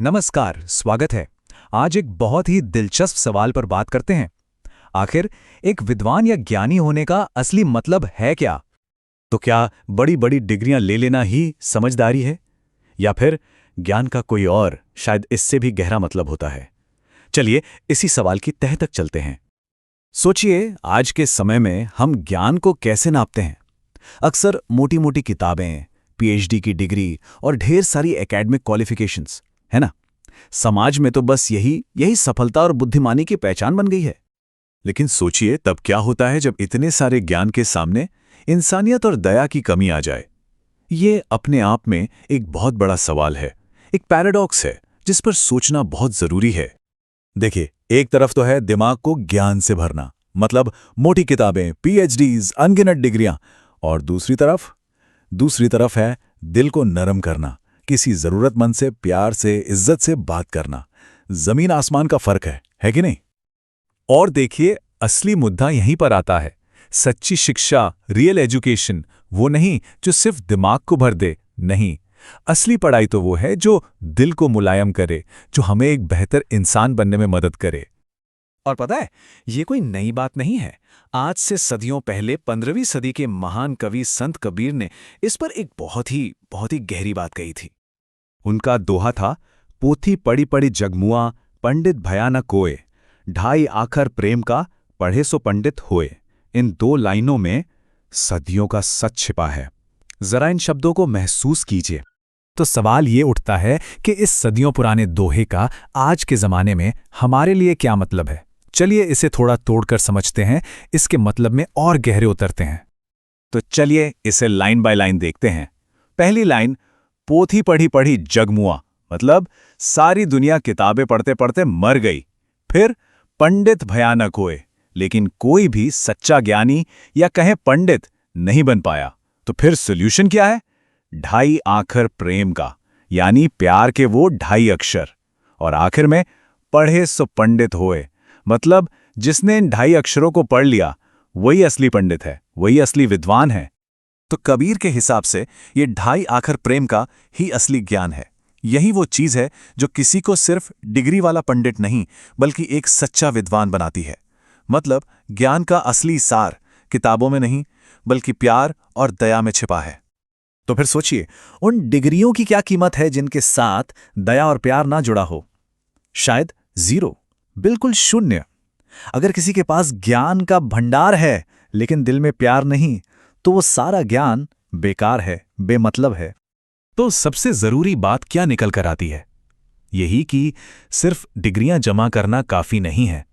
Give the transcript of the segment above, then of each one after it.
नमस्कार, स्वागत है। आज एक बहुत ही दिलचस्प सवाल पर बात करते हैं। आखिर एक विद्वान या ज्ञानी होने का असली मतलब है क्या? तो क्या बड़ी बड़ी डिग्रियां ले लेना ही समझदारी है, या फिर ज्ञान का कोई और, शायद इससे भी गहरा मतलब होता है? चलिए इसी सवाल की तह तक चलते हैं। सोचिए, आज के समय में हम ज्ञान को कैसे नापते हैं? अक्सर मोटी मोटी किताबें, पीएचडी की डिग्री और ढेर सारी एकेडमिक क्वालिफिकेशंस, है ना? समाज में तो बस यही सफलता और बुद्धिमानी की पहचान बन गई है। लेकिन सोचिए, तब क्या होता है जब इतने सारे ज्ञान के सामने इंसानियत और दया की कमी आ जाए? ये अपने आप में एक बहुत बड़ा सवाल है, एक पैराडॉक्स है जिस पर सोचना बहुत जरूरी है। देखिए, एक तरफ तो है दिमाग को ज्ञान से भरना, मतलब मोटी किताबें, पीएचडीज, अनगिनत डिग्रियां, और दूसरी तरफ है दिल को नरम करना, किसी जरूरतमंद से प्यार से, इज्जत से बात करना। जमीन आसमान का फर्क है कि नहीं? और देखिए, असली मुद्दा यहीं पर आता है। सच्ची शिक्षा, रियल एजुकेशन, वो नहीं जो सिर्फ दिमाग को भर दे। नहीं, असली पढ़ाई तो वो है जो दिल को मुलायम करे, जो हमें एक बेहतर इंसान बनने में मदद करे। और पता है, ये कोई नई बात नहीं है। आज से सदियों पहले 15वीं सदी के महान कवि संत कबीर ने इस पर एक बहुत ही गहरी बात कही थी। उनका दोहा था, पोथी पढ़ी पढ़ी जगमुआ, पंडित भया न कोय, ढाई आखर प्रेम का, पढ़े सो पंडित होए। इन दो लाइनों में सदियों का सच छिपा है। जरा इन शब्दों को महसूस कीजिए। तो सवाल ये उठता है कि इस सदियों पुराने दोहे का आज के जमाने में हमारे लिए क्या मतलब है? चलिए इसे थोड़ा तोड़कर समझते हैं, इसके मतलब में और गहरे उतरते हैं। तो चलिए इसे लाइन बाय लाइन देखते हैं। पहली लाइन, पोथी पढ़ी पढ़ी जगमुआ, मतलब सारी दुनिया किताबें पढ़ते पढ़ते मर गई। फिर पंडित भयानक हुए, लेकिन कोई भी सच्चा ज्ञानी या कहें पंडित नहीं बन पाया। तो फिर सॉल्यूशन क्या है? ढाई आखर प्रेम का, यानी प्यार के वो ढाई अक्षर। और आखिर में पढ़े सो पंडित होए, मतलब जिसने इन ढाई अक्षरों को पढ़ लिया वही असली पंडित है, वही असली विद्वान है। तो कबीर के हिसाब से ये ढाई आखर प्रेम का ही असली ज्ञान है। यही वो चीज है जो किसी को सिर्फ डिग्री वाला पंडित नहीं, बल्कि एक सच्चा विद्वान बनाती है। मतलब ज्ञान का असली सार किताबों में नहीं, बल्कि प्यार और दया में छिपा है। तो फिर सोचिए, उन डिग्रियों की क्या कीमत है जिनके साथ दया और प्यार ना जुड़ा हो? शायद जीरो, बिल्कुल शून्य। अगर किसी के पास ज्ञान का भंडार है लेकिन दिल में प्यार नहीं, तो वो सारा ज्ञान बेकार है, बेमतलब है। तो सबसे जरूरी बात क्या निकल कर आती है? यही कि सिर्फ डिग्रियां जमा करना काफी नहीं है,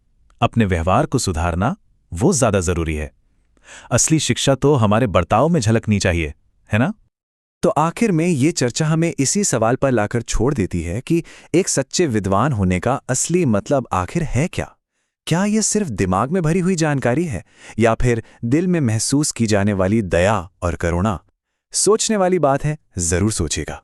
अपने व्यवहार को सुधारना वो ज्यादा जरूरी है। असली शिक्षा तो हमारे बर्ताव में झलकनी चाहिए, है ना? तो आखिर में ये चर्चा हमें इसी सवाल पर लाकर छोड़ देती है कि एक सच्चे विद्वान होने का असली मतलब आखिर है क्या? क्या यह सिर्फ दिमाग में भरी हुई जानकारी है, या फिर दिल में महसूस की जाने वाली दया और करुणा? सोचने वाली बात है, जरूर सोचिएगा।